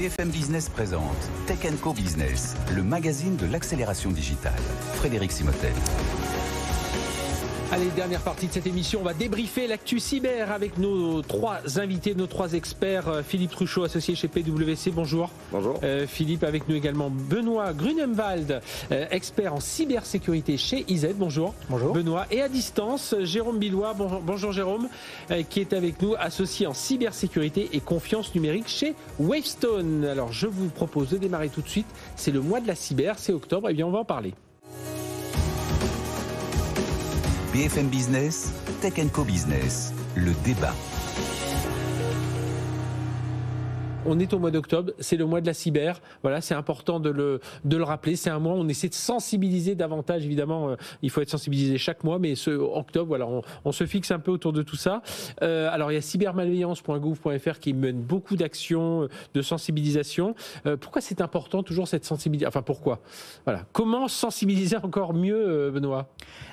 BFM Business présente Tech Co Business, le magazine de l'accélération digitale. Frédéric Simotel. Allez, dernière partie de cette émission, on va débriefer l'actu cyber avec nos trois invités, nos trois experts. Philippe Truchot, associé chez PwC, bonjour. Bonjour. Philippe, avec nous également Benoît Grunemwald, expert en cybersécurité chez IZ, bonjour. Bonjour. Benoît. Et à distance, Jérôme Billois, bonjour Jérôme, qui est avec nous, associé en cybersécurité et confiance numérique chez Wavestone. Alors, je vous propose de démarrer tout de suite. C'est le mois de la cyber, c'est octobre, et bien on va en parler. BFM Business, Tech Co Business, le débat. On est au mois d'octobre, c'est le mois de la cyber. Voilà, c'est important de le rappeler. C'est un mois où on essaie de sensibiliser davantage. Évidemment, il faut être sensibilisé chaque mois, mais ce octobre, voilà, on se fixe un peu autour de tout ça. Alors, il y a cybermalveillance.gouv.fr qui mène beaucoup d'actions de sensibilisation. Pourquoi c'est important toujours cette sensibilisation ? Enfin, pourquoi ? Voilà. Comment sensibiliser encore mieux, Benoît ?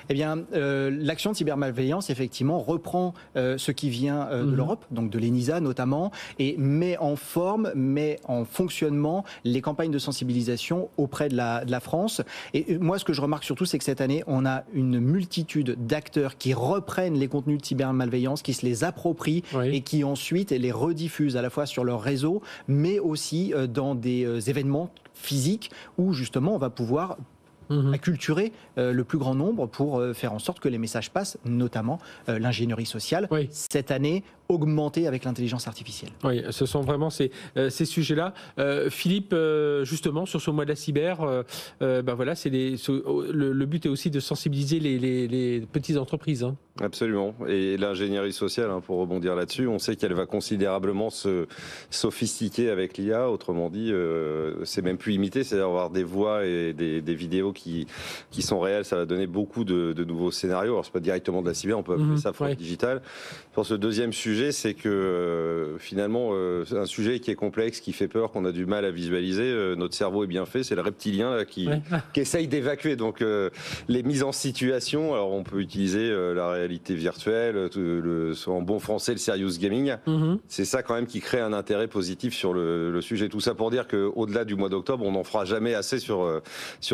Eh bien, l'action de cybermalveillance, effectivement, reprend ce qui vient de l'Europe, donc de l'ENISA notamment, et met en fonctionnement les campagnes de sensibilisation auprès de la France. Et moi, ce que je remarque surtout, c'est que cette année, on a une multitude d'acteurs qui reprennent les contenus de cybermalveillance, qui se les approprient et qui ensuite les rediffusent à la fois sur leur réseau, mais aussi dans des événements physiques où justement on va pouvoir acculturer le plus grand nombre pour faire en sorte que les messages passent, notamment l'ingénierie sociale. Cette année, augmentée avec l'intelligence artificielle. Oui, ce sont vraiment ces sujets-là. Philippe, justement, sur ce mois de la cyber, voilà, le but est aussi de sensibiliser les petites entreprises. Hein. Absolument. Et l'ingénierie sociale, pour rebondir là-dessus, on sait qu'elle va considérablement se sophistiquer avec l'IA. Autrement dit, c'est même plus imité, c'est-à-dire avoir des voix et des vidéos qui sont réelles. Ça va donner beaucoup de nouveaux scénarios. Alors, c'est pas directement de la cyber, on peut appeler ça fraude digitale. Je pense que le deuxième sujet, c'est que finalement, c'est un sujet qui est complexe, qui fait peur, qu'on a du mal à visualiser. Notre cerveau est bien fait, c'est le reptilien là, qui essaye d'évacuer. Donc, les mises en situation, alors on peut utiliser la réalité virtuelle, en bon français, le serious gaming. C'est ça quand même qui crée un intérêt positif sur le sujet. Tout ça pour dire qu'au-delà du mois d'octobre, on n'en fera jamais assez sur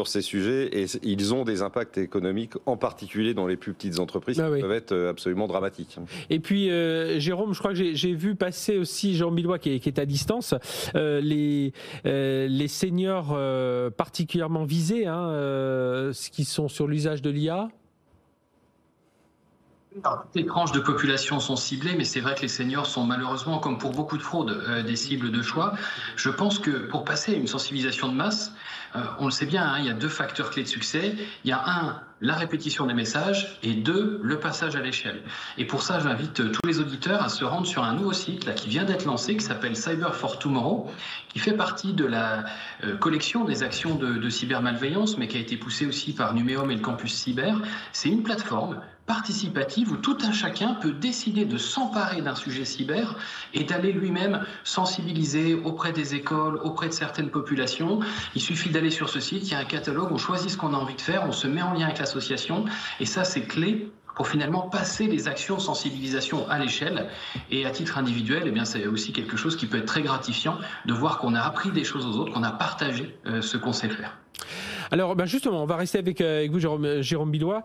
ces sujets et ils ont des impacts économiques, en particulier dans les plus petites entreprises, qui peuvent être absolument dramatiques. Et puis, Jérôme, je crois que j'ai vu passer aussi Jérôme Billois qui est à distance, les seniors particulièrement visés, qui sont sur l'usage de l'IA. Toutes les tranches de population sont ciblées, mais c'est vrai que les seniors sont malheureusement, comme pour beaucoup de fraudes, des cibles de choix. Je pense que pour passer à une sensibilisation de masse, on le sait bien, il y a deux facteurs clés de succès. Il y a la répétition des messages, et 2, le passage à l'échelle. Et pour ça, j'invite tous les auditeurs à se rendre sur un nouveau site qui vient d'être lancé, qui s'appelle Cyber for Tomorrow, qui fait partie de la collection des actions de cybermalveillance, mais qui a été poussée aussi par Numéum et le campus cyber. C'est une plateforme participative où tout un chacun peut décider de s'emparer d'un sujet cyber et d'aller lui-même sensibiliser auprès des écoles, auprès de certaines populations. Il suffit d'aller sur ce site, il y a un catalogue, on choisit ce qu'on a envie de faire, on se met en lien avec l'association et ça c'est clé pour finalement passer les actions de sensibilisation à l'échelle. Et à titre individuel, c'est aussi quelque chose qui peut être très gratifiant de voir qu'on a appris des choses aux autres, qu'on a partagé ce qu'on sait faire. Alors justement, on va rester avec vous, Jérôme Billois,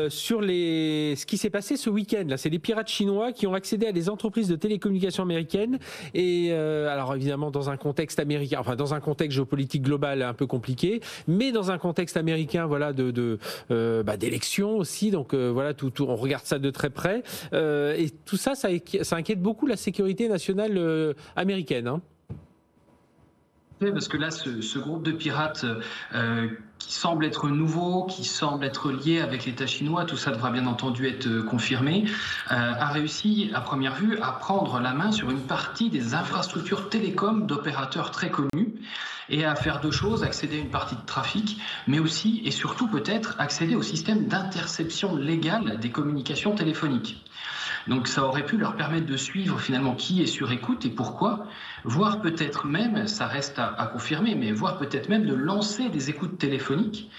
sur ce qui s'est passé ce week-end. Là, c'est des pirates chinois qui ont accédé à des entreprises de télécommunications américaines. Et alors évidemment, dans un contexte américain, enfin dans un contexte géopolitique global un peu compliqué, mais dans un contexte américain, voilà, d'élections aussi. Donc voilà, on regarde ça de très près. Et tout ça, ça inquiète beaucoup la sécurité nationale américaine. Hein. Parce que là, ce groupe de pirates qui semble être nouveau, qui semble être lié avec l'État chinois, tout ça devra bien entendu être confirmé, a réussi à première vue à prendre la main sur une partie des infrastructures télécom d'opérateurs très connus et à faire deux choses, accéder à une partie de trafic, mais aussi et surtout peut-être accéder au système d'interception légale des communications téléphoniques. Donc ça aurait pu leur permettre de suivre finalement qui est sur écoute et pourquoi, voire peut-être même, ça reste à confirmer, mais voire peut-être même de lancer des écoutes téléphoniques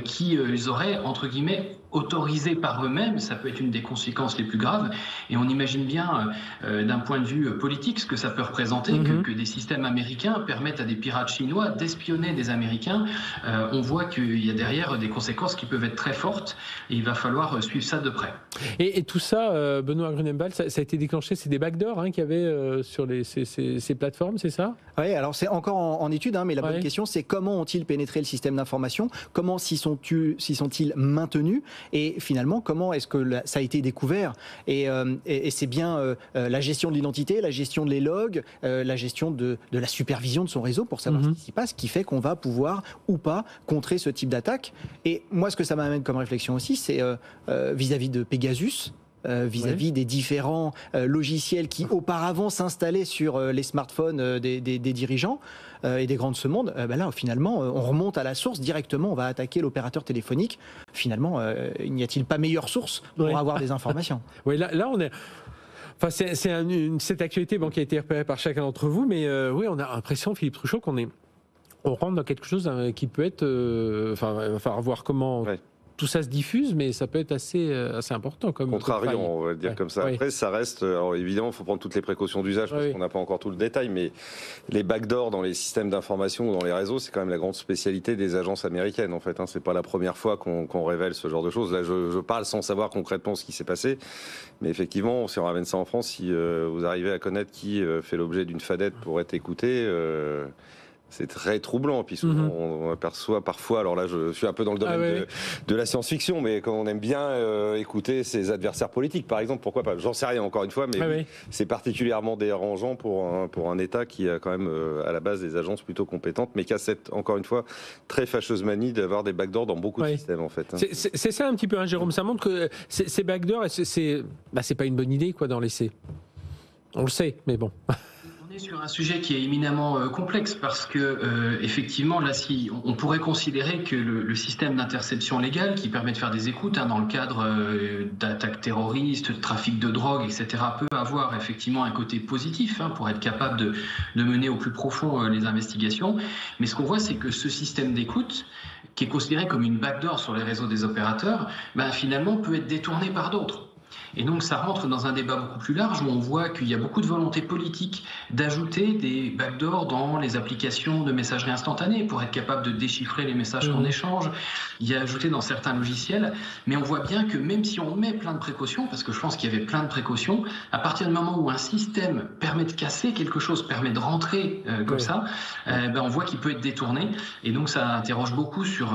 qu'ils auraient entre guillemets autorisés par eux-mêmes, ça peut être une des conséquences les plus graves. Et on imagine bien, d'un point de vue politique, ce que ça peut représenter, que des systèmes américains permettent à des pirates chinois d'espionner des Américains. On voit qu'il y a derrière des conséquences qui peuvent être très fortes, et il va falloir suivre ça de près. Et tout ça, Benoît Grunenwald, ça a été déclenché, c'est des backdoors qu'il y avait sur ces plateformes, c'est ça? Oui, alors c'est encore en étude, mais la bonne question, c'est comment ont-ils pénétré le système d'information? Comment s'y sont-ils maintenus? Et finalement, comment est-ce que ça a été découvert? Et c'est bien la gestion de l'identité, la gestion de les logs, la gestion de la supervision de son réseau pour savoir ce qui s'y passe, qui fait qu'on va pouvoir ou pas contrer ce type d'attaque. Et moi, ce que ça m'amène comme réflexion aussi, c'est vis-à-vis de Pegasus, vis-à-vis des différents logiciels qui auparavant s'installaient sur les smartphones des dirigeants et des grands de ce monde, là finalement on remonte à la source directement, on va attaquer l'opérateur téléphonique. Finalement, n'y a-t-il pas meilleure source pour avoir des informations? Oui, là on est... Enfin, c'est cette actualité qui a été repérée par chacun d'entre vous, mais oui, on a l'impression, Philippe Truchot, on rentre dans quelque chose qui peut être... il va falloir voir comment... Tout ça se diffuse, mais ça peut être assez important. Contrariant, on va dire comme ça. Après, ça reste... Alors évidemment, il faut prendre toutes les précautions d'usage, parce qu'on n'a pas encore tout le détail, mais les backdoors dans les systèmes d'information ou dans les réseaux, c'est quand même la grande spécialité des agences américaines, en fait. C'est pas la première fois qu'on révèle ce genre de choses. Là, je parle sans savoir concrètement ce qui s'est passé, mais effectivement, si on ramène ça en France, si vous arrivez à connaître qui fait l'objet d'une fadette pour être écouté... c'est très troublant, puis souvent on aperçoit parfois, alors là je suis un peu dans le domaine de la science-fiction, mais quand on aime bien écouter ses adversaires politiques, par exemple, pourquoi pas, j'en sais rien encore une fois, mais c'est particulièrement dérangeant pour un État qui a quand même à la base des agences plutôt compétentes, mais qui a cette, encore une fois, très fâcheuse manie d'avoir des backdoors dans beaucoup de systèmes en fait. C'est ça un petit peu, Jérôme, ça montre que ces backdoors, c'est pas une bonne idée d'en laisser. On le sait, mais bon... Sur un sujet qui est éminemment complexe parce que effectivement là on pourrait considérer que le système d'interception légale qui permet de faire des écoutes dans le cadre d'attaques terroristes, de trafic de drogue, etc. peut avoir effectivement un côté positif pour être capable de mener au plus profond les investigations. Mais ce qu'on voit, c'est que ce système d'écoute qui est considéré comme une backdoor sur les réseaux des opérateurs, finalement peut être détourné par d'autres. Et donc ça rentre dans un débat beaucoup plus large où on voit qu'il y a beaucoup de volonté politique d'ajouter des backdoors dans les applications de messagerie instantanée pour être capable de déchiffrer les messages qu'on échange. Il y a ajouté dans certains logiciels, mais on voit bien que même si on met plein de précautions, parce que je pense qu'il y avait plein de précautions, à partir du moment où un système permet de casser quelque chose, permet de rentrer comme ça, on voit qu'il peut être détourné. Et donc ça interroge beaucoup sur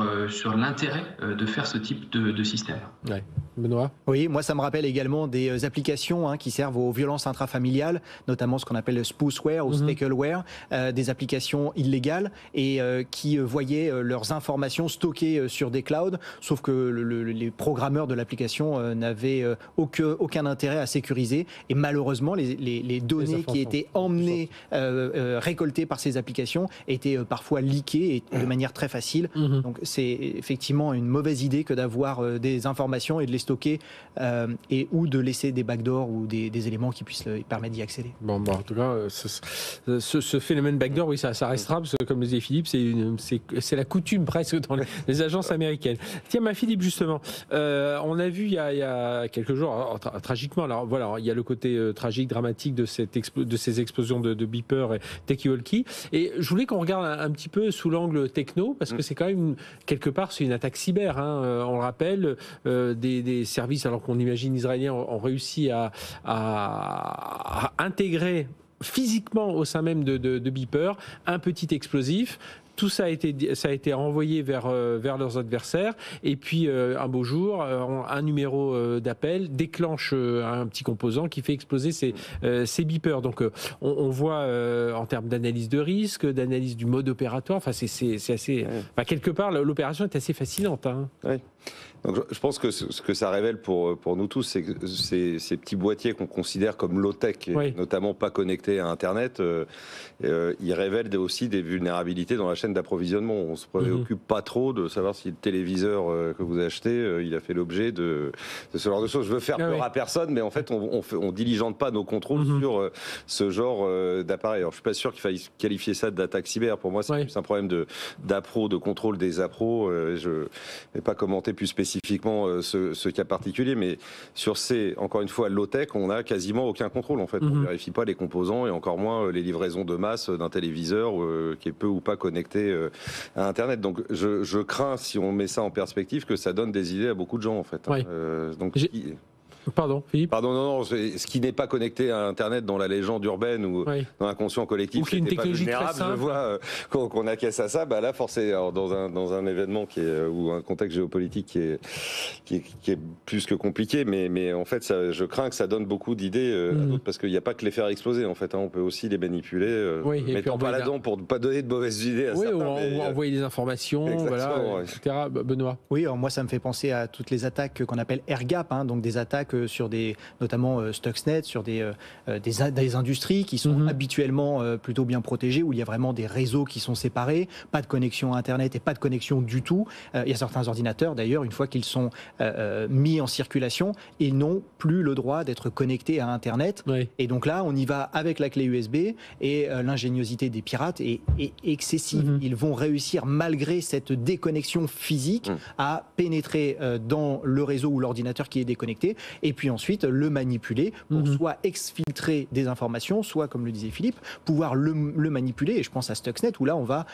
l'intérêt de faire ce type de système. Ouais. Benoît ? Oui, moi ça me rappelle également des applications qui servent aux violences intrafamiliales, notamment ce qu'on appelle le spoofware ou speckleware, des applications illégales et qui voyaient leurs informations stockées sur des clouds, sauf que les programmeurs de l'application n'avaient aucun intérêt à sécuriser et malheureusement les données qui étaient emmenées, récoltées par ces applications étaient parfois leakées et de manière très facile. Donc c'est effectivement une mauvaise idée que d'avoir des informations et de les stocker ou de laisser des backdoors ou des éléments qui puissent permettre d'y accéder. Bon, en tout cas, ce phénomène backdoor, oui, ça restera, parce que comme le disait Philippe, c'est la coutume presque dans les agences américaines. Tiens, Philippe, justement, on a vu il y a quelques jours, tragiquement, alors voilà, il y a le côté tragique, dramatique de ces explosions de beepers et talkie-walkie, et je voulais qu'on regarde un petit peu sous l'angle techno, parce que c'est quand même, quelque part, c'est une attaque cyber, on le rappelle, des services, alors qu'on imagine Israéliens ont réussi à intégrer physiquement au sein même de Beeper un petit explosif. Tout ça a été envoyé vers leurs adversaires. Et puis, un beau jour, un numéro d'appel déclenche un petit composant qui fait exploser ces beepers. Donc, on voit en termes d'analyse de risque, d'analyse du mode opératoire. Enfin, c'est assez. Enfin, quelque part, l'opération est assez fascinante. Oui. Donc, je pense que ce que ça révèle pour nous tous, c'est que ces petits boîtiers qu'on considère comme low-tech, notamment pas connectés à Internet, ils révèlent aussi des vulnérabilités dans la chaîne chaîne d'approvisionnement. On se préoccupe pas trop de savoir si le téléviseur que vous achetez, il a fait l'objet de ce genre de choses. Je veux faire peur à personne, mais en fait, on diligente pas nos contrôles sur ce genre d'appareil. Alors, je suis pas sûr qu'il faille qualifier ça d'attaque cyber. Pour moi, c'est plus un problème d'appro, de contrôle des appros. Je ne vais pas commenter plus spécifiquement ce cas particulier, mais sur encore une fois, low-tech, on n'a quasiment aucun contrôle. En fait, on ne vérifie pas les composants et encore moins les livraisons de masse d'un téléviseur qui est peu ou pas connecté à Internet. Donc, je crains, si on met ça en perspective, que ça donne des idées à beaucoup de gens, en fait. Donc, Pardon, Philippe. Pardon, non, ce qui n'est pas connecté à Internet dans la légende urbaine ou dans l'inconscient collectif, ou qui est une technologie pas vulnérable, très simple. Je vois qu'on acquiesce à ça, là, forcément, dans un événement ou un contexte géopolitique qui est plus que compliqué, mais en fait, je crains que ça donne beaucoup d'idées à d'autres, parce qu'il n'y a pas que les faire exploser, en fait. On peut aussi les manipuler, mettant pas là-dedans pour ne pas donner de mauvaises idées à certains. Ou envoyer des informations, etc. Benoît. Oui, alors moi, ça me fait penser à toutes les attaques qu'on appelle air gap, donc des attaques sur notamment Stuxnet, sur des industries qui sont habituellement plutôt bien protégées, où il y a vraiment des réseaux qui sont séparés, pas de connexion à Internet et pas de connexion du tout. Il y a certains ordinateurs, d'ailleurs, une fois qu'ils sont mis en circulation, ils n'ont plus le droit d'être connectés à Internet. Et donc là, on y va avec la clé USB, et l'ingéniosité des pirates est excessive. Ils vont réussir, malgré cette déconnexion physique, à pénétrer dans le réseau ou l'ordinateur qui est déconnecté, et puis ensuite le manipuler pour soit exfiltrer des informations, soit, comme le disait Philippe, pouvoir le manipuler. Et je pense à Stuxnet, où là on va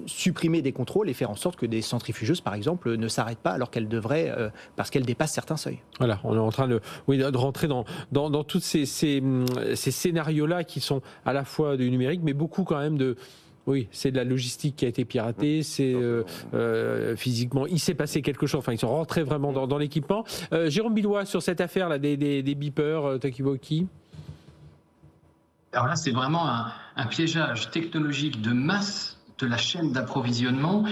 supprimer des contrôles et faire en sorte que des centrifugeuses, par exemple, ne s'arrêtent pas alors qu'elles devraient, parce qu'elles dépassent certains seuils. Voilà, on est en train de rentrer dans tous ces scénarios-là qui sont à la fois du numérique, mais beaucoup quand même de... Oui, c'est de la logistique qui a été piratée, c'est physiquement, il s'est passé quelque chose, enfin ils sont rentrés vraiment dans l'équipement. Jérôme Billois, sur cette affaire là des beepers Talkie-Walkie. Alors là, c'est vraiment un piégeage technologique de masse de la chaîne d'approvisionnement.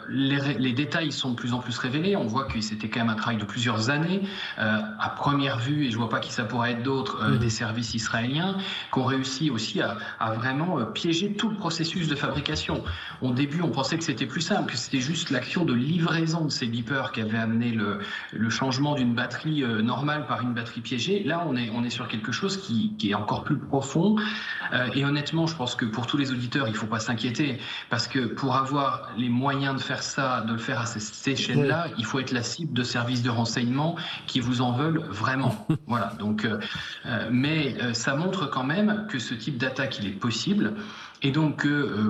Les détails sont de plus en plus révélés. On voit que c'était quand même un travail de plusieurs années. À première vue, et je ne vois pas qui ça pourrait être d'autres, des services israéliens, qui ont réussi aussi à vraiment piéger tout le processus de fabrication. Au début, on pensait que c'était plus simple, que c'était juste l'action de livraison de ces beepers qui avait amené le changement d'une batterie normale par une batterie piégée. Là, on est sur quelque chose qui est encore plus profond. Et honnêtement, je pense que pour tous les auditeurs, il ne faut pas s'inquiéter, parce que pour avoir les moyens de faire ça, de le faire à ces chaînes-là, il faut être la cible de services de renseignement qui vous en veulent vraiment. Voilà. Donc, mais ça montre quand même que ce type d'attaque, il est possible. Et donc,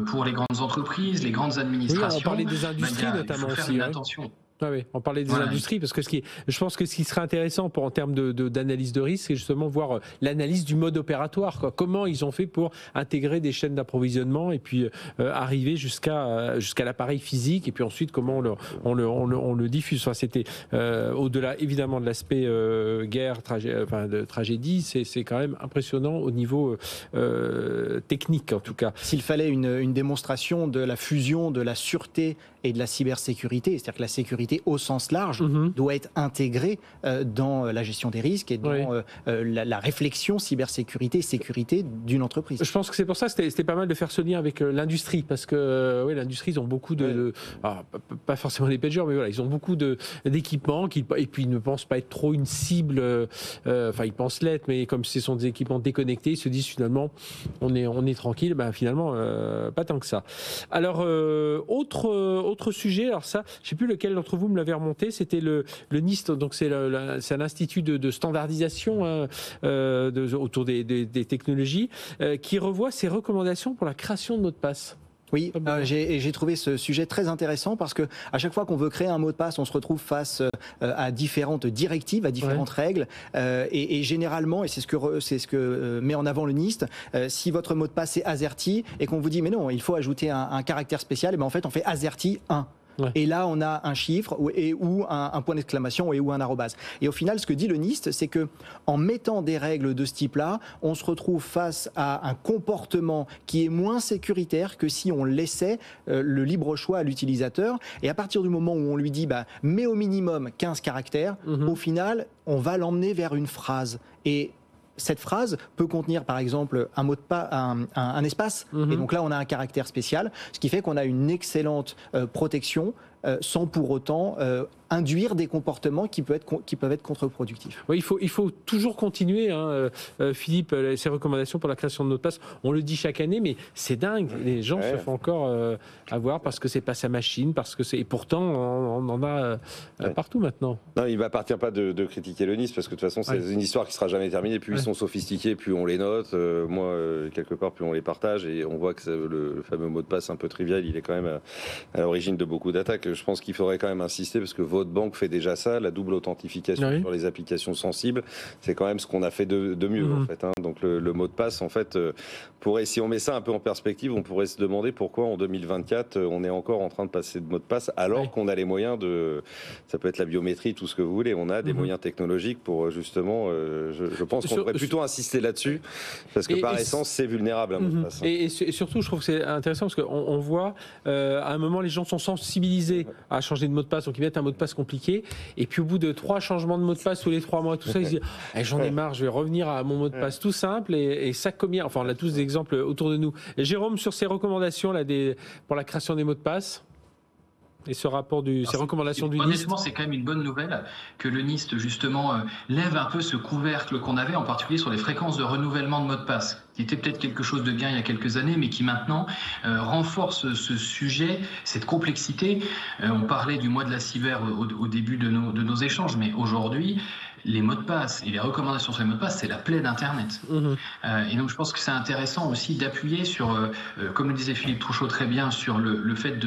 pour les grandes entreprises, les grandes administrations, on parlait des industries notamment il faut faire aussi. attention. Ah oui, on parlait des industries, parce que je pense que ce qui serait intéressant en termes d'analyse de risque, c'est justement voir l'analyse du mode opératoire. Comment ils ont fait pour intégrer des chaînes d'approvisionnement et puis arriver jusqu'à l'appareil physique, et puis ensuite comment on le diffuse. Enfin, c'était au-delà évidemment de l'aspect guerre, de tragédie, c'est quand même impressionnant au niveau technique en tout cas. S'il fallait une démonstration de la fusion de la sûreté et de la cybersécurité, c'est-à-dire que la sécurité au sens large doit être intégrée dans la gestion des risques et dans la réflexion cybersécurité d'une entreprise. Je pense que c'est pour ça que c'était pas mal de faire ce lien avec l'industrie, parce que l'industrie, ils ont beaucoup alors, pas forcément les pagers, mais voilà, ils ont beaucoup d'équipements et puis ils ne pensent pas être trop une cible, enfin ils pensent l'être, mais comme ce sont des équipements déconnectés, ils se disent finalement on est tranquille, finalement pas tant que ça. Alors autre sujet, alors ça, je sais plus lequel d'entre vous me l'avez remonté, c'était le NIST, donc c'est un institut de standardisation autour des technologies qui revoit ses recommandations pour la création de mots de passe. Oui, j'ai trouvé ce sujet très intéressant, parce que à chaque fois qu'on veut créer un mot de passe, on se retrouve face à différentes directives, à différentes règles, et généralement, et c'est ce que met en avant le NIST, si votre mot de passe est AZERTY et qu'on vous dit mais non, il faut ajouter un caractère spécial, et en fait on fait AZERTY 1. Et là, on a un chiffre ou un point d'exclamation ou un arrobase. Et au final, ce que dit le NIST, c'est que en mettant des règles de ce type-là, on se retrouve face à un comportement qui est moins sécuritaire que si on laissait le libre choix à l'utilisateur. Et à partir du moment où on lui dit mets au minimum 15 caractères, au final, on va l'emmener vers une phrase. Et cette phrase peut contenir par exemple un mot de passe, un espace, et donc là on a un caractère spécial, ce qui fait qu'on a une excellente protection sans pour autant induire des comportements qui peuvent être contre-productifs. Oui, il faut toujours continuer, Philippe, ces recommandations pour la création de mots de passe. On le dit chaque année, mais c'est dingue. Les gens se font encore avoir parce que c'est pas sa machine, et pourtant on en a partout maintenant. Non, il ne m'appartient pas de critiquer le Nice parce que de toute façon c'est une histoire qui sera jamais terminée. Plus ils sont sophistiqués, plus on les note. Moi, quelque part, plus on les partage et on voit que le fameux mot de passe un peu trivial, il est quand même à l'origine de beaucoup d'attaques. Je pense qu'il faudrait quand même insister parce que votre banque fait déjà ça, la double authentification sur les applications sensibles, c'est quand même ce qu'on a fait de mieux en fait. Donc le mot de passe, en fait, si on met ça un peu en perspective, on pourrait se demander pourquoi en 2024 on est encore en train de passer de mot de passe alors qu'on a les moyens ça peut être la biométrie, tout ce que vous voulez, on a des moyens technologiques pour justement, je pense qu'on devrait plutôt insister là-dessus parce que par essence c'est vulnérable un mot de passe. Et surtout, je trouve que c'est intéressant parce qu'on voit à un moment les gens sont sensibilisés à changer de mot de passe, donc ils mettent un mot de passe compliqué, et puis au bout de 3 changements de mot de passe tous les 3 mois, tout ça, ils se disent j'en ai marre, je vais revenir à mon mot de passe tout simple, et ça combien, enfin on a tous des exemples autour de nous. Et Jérôme, sur ces recommandations là pour la création des mots de passe et ce rapport ces recommandations du NIST. Honnêtement, c'est quand même une bonne nouvelle que le NIST, justement, lève un peu ce couvercle qu'on avait, en particulier sur les fréquences de renouvellement de mots de passe, qui était peut-être quelque chose de bien il y a quelques années, mais qui maintenant renforce ce sujet, cette complexité. On parlait du mois de la cyber au début de nos échanges, mais aujourd'hui, les mots de passe et les recommandations sur les mots de passe, c'est la plaie d'Internet. Et donc, je pense que c'est intéressant aussi d'appuyer sur, comme le disait Philippe Trouchot très bien, sur le fait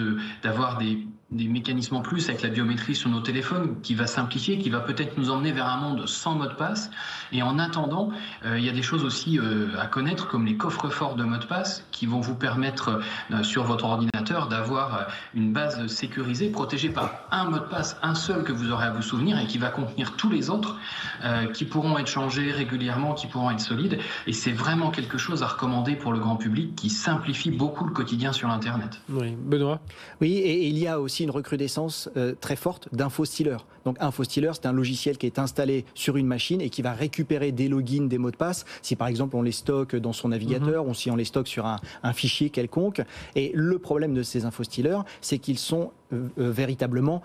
d'avoir des mécanismes en plus avec la biométrie sur nos téléphones qui va simplifier, qui va peut-être nous emmener vers un monde sans mot de passe. Et en attendant, il y a des choses aussi à connaître comme les coffres-forts de mots de passe qui vont vous permettre sur votre ordinateur d'avoir une base sécurisée, protégée par un mot de passe, un seul que vous aurez à vous souvenir et qui va contenir tous les autres qui pourront être changés régulièrement, qui pourront être solides. Et c'est vraiment quelque chose à recommander pour le grand public qui simplifie beaucoup le quotidien sur Internet. Oui, Benoît. Oui, et il y a aussi une recrudescence très forte d'infostealers. Donc InfoStealer, c'est un logiciel qui est installé sur une machine et qui va récupérer des logins, des mots de passe, si par exemple on les stocke dans son navigateur ou si on les stocke sur un fichier quelconque. Et le problème de ces InfoStealers, c'est qu'ils sont véritablement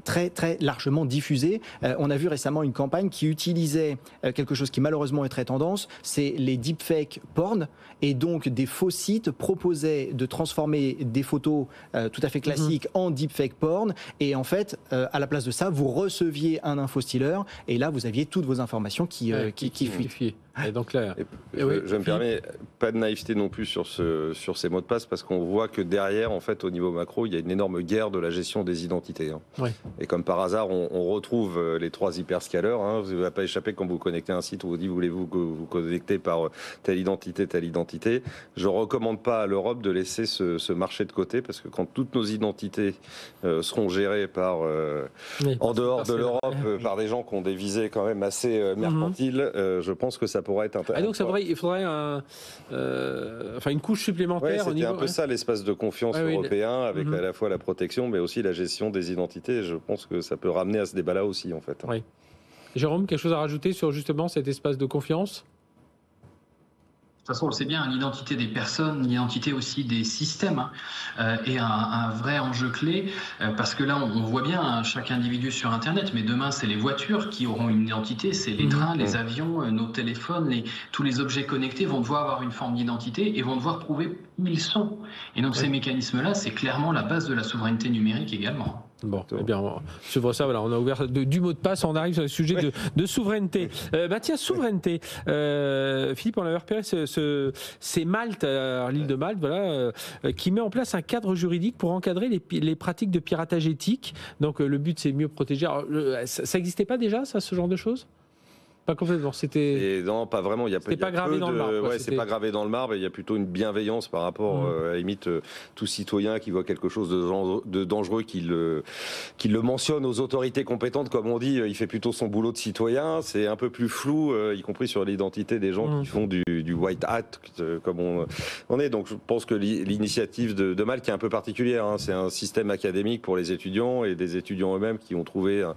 très très largement diffusés. On a vu récemment une campagne qui utilisait quelque chose qui malheureusement est très tendance, c'est les deepfake porn, et donc des faux sites proposaient de transformer des photos tout à fait classiques en deepfake porn, et en fait à la place de ça vous receviez un InfoStealer et là vous aviez toutes vos informations qui fuient. Et donc là, je me permets, pas de naïveté non plus sur ces mots de passe, parce qu'on voit que derrière, en fait, au niveau macro, il y a une énorme guerre de la gestion des identités. Et comme par hasard, on retrouve les 3 hyperscalers. Vous ne va pas échapper quand vous connectez un site où vous dites voulez-vous que vous connectez par telle identité, telle identité. Je ne recommande pas à l'Europe de laisser ce marché de côté, parce que quand toutes nos identités seront gérées en dehors de l'Europe par des gens qui ont des visées quand même assez mercantiles, je pense que ça pourrait être intéressant. Donc il faudrait une couche supplémentaire. C'était un peu ça l'espace de confiance européen, avec à la fois la protection mais aussi la gestion des identités. Je pense que ça peut ramener à ce débat-là aussi en fait. Oui. Jérôme, quelque chose à rajouter sur justement cet espace de confiance ? De toute façon, on le sait bien, l'identité des personnes, l'identité aussi des systèmes est un vrai enjeu clé, parce que là, on voit bien chaque individu sur Internet, mais demain, c'est les voitures qui auront une identité, c'est les trains, les avions, nos téléphones, tous les objets connectés vont devoir avoir une forme d'identité et vont devoir prouver où ils sont. Et donc, ces mécanismes-là, c'est clairement la base de la souveraineté numérique également. Bon, eh bien, sur ça, voilà, on a ouvert du mot de passe, on arrive sur le sujet de souveraineté. Tiens, souveraineté. Philippe, on avait repéré c'est Malte, l'île de Malte, voilà, qui met en place un cadre juridique pour encadrer les pratiques de piratage éthique. Donc, le but, c'est mieux protéger. Alors, ça n'existait pas déjà, ça, ce genre de choses ? Pas complètement, non, pas vraiment. C'était pas gravé dans le marbre. C'est pas gravé dans le marbre. Il y a plutôt une bienveillance par rapport, à la limite, tout citoyen qui voit quelque chose de dangereux, qui le mentionne aux autorités compétentes, comme on dit. Il fait plutôt son boulot de citoyen. C'est un peu plus flou, y compris sur l'identité des gens qui font du white hat, comme on est. Donc, je pense que l'initiative de Malte, qui est un peu particulière, c'est un système académique pour les étudiants et des étudiants eux-mêmes qui ont trouvé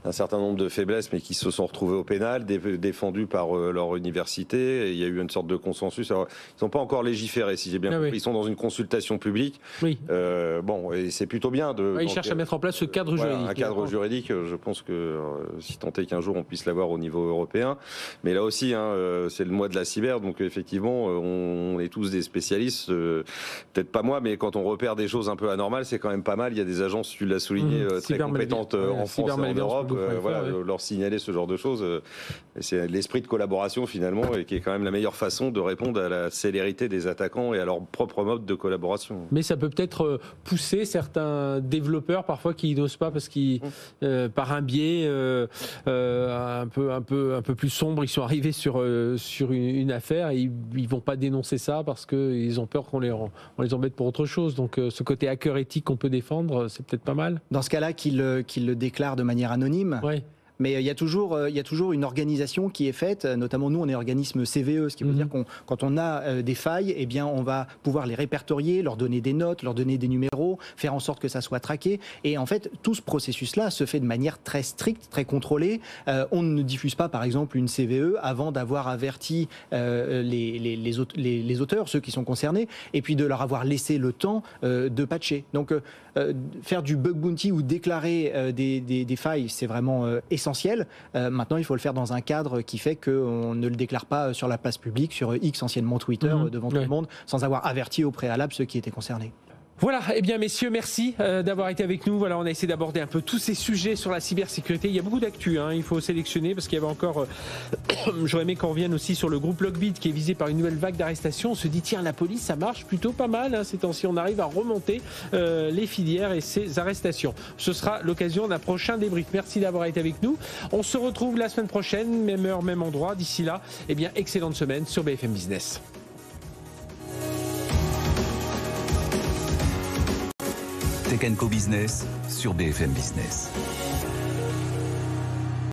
un certain nombre de faiblesses, mais qui se sont retrouvés au pénal. Des défendus par leur université. Et il y a eu une sorte de consensus. Alors, ils n'ont pas encore légiféré, si j'ai bien compris. Ils sont dans une consultation publique. Oui. Bon, et c'est plutôt bien. Ils cherchent à mettre en place ce cadre juridique. Un cadre juridique, je pense que si tant est qu'un jour on puisse l'avoir au niveau européen. Mais là aussi, c'est le mois de la cyber, donc effectivement, on est tous des spécialistes. Peut-être pas moi, mais quand on repère des choses un peu anormales, c'est quand même pas mal. Il y a des agences, tu l'as souligné, très compétentes en France et en Europe. Leur signaler ce genre de choses. C'est l'esprit de collaboration finalement, et qui est quand même la meilleure façon de répondre à la célérité des attaquants et à leur propre mode de collaboration. Mais ça peut peut-être pousser certains développeurs parfois qui n'osent pas parce qu'ils, par un biais un peu plus sombre, ils sont arrivés sur une affaire et ils vont pas dénoncer ça parce qu'ils ont peur qu'on les embête pour autre chose. Donc ce côté hacker éthique qu'on peut défendre, c'est peut-être pas mal. Dans ce cas-là, qu'il le déclare de manière anonyme. Ouais. Mais il y a toujours une organisation qui est faite, notamment nous on est organisme CVE, ce qui veut dire qu'on, quand on a des failles, eh bien on va pouvoir les répertorier, leur donner des notes, leur donner des numéros, faire en sorte que ça soit traqué. Et en fait, tout ce processus-là se fait de manière très stricte, très contrôlée. On ne diffuse pas, par exemple, une CVE avant d'avoir averti les auteurs, ceux qui sont concernés, et puis de leur avoir laissé le temps de patcher. Donc faire du bug bounty ou déclarer des failles, c'est vraiment essentiel. Maintenant, il faut le faire dans un cadre qui fait qu'on ne le déclare pas sur la place publique, sur X, anciennement Twitter, devant tout le monde, sans avoir averti au préalable ceux qui étaient concernés. Voilà, eh bien messieurs, merci d'avoir été avec nous. Voilà, on a essayé d'aborder un peu tous ces sujets sur la cybersécurité. Il y a beaucoup d'actu, il faut sélectionner parce qu'il y avait encore... J'aurais aimé qu'on revienne aussi sur le groupe Lockbit qui est visé par une nouvelle vague d'arrestations. On se dit, tiens, la police, ça marche plutôt pas mal ces temps-ci. On arrive à remonter les filières et ces arrestations. Ce sera l'occasion d'un prochain débrief. Merci d'avoir été avec nous. On se retrouve la semaine prochaine, même heure, même endroit. D'ici là, eh bien, excellente semaine sur BFM Business. Tech & Co Business sur BFM Business.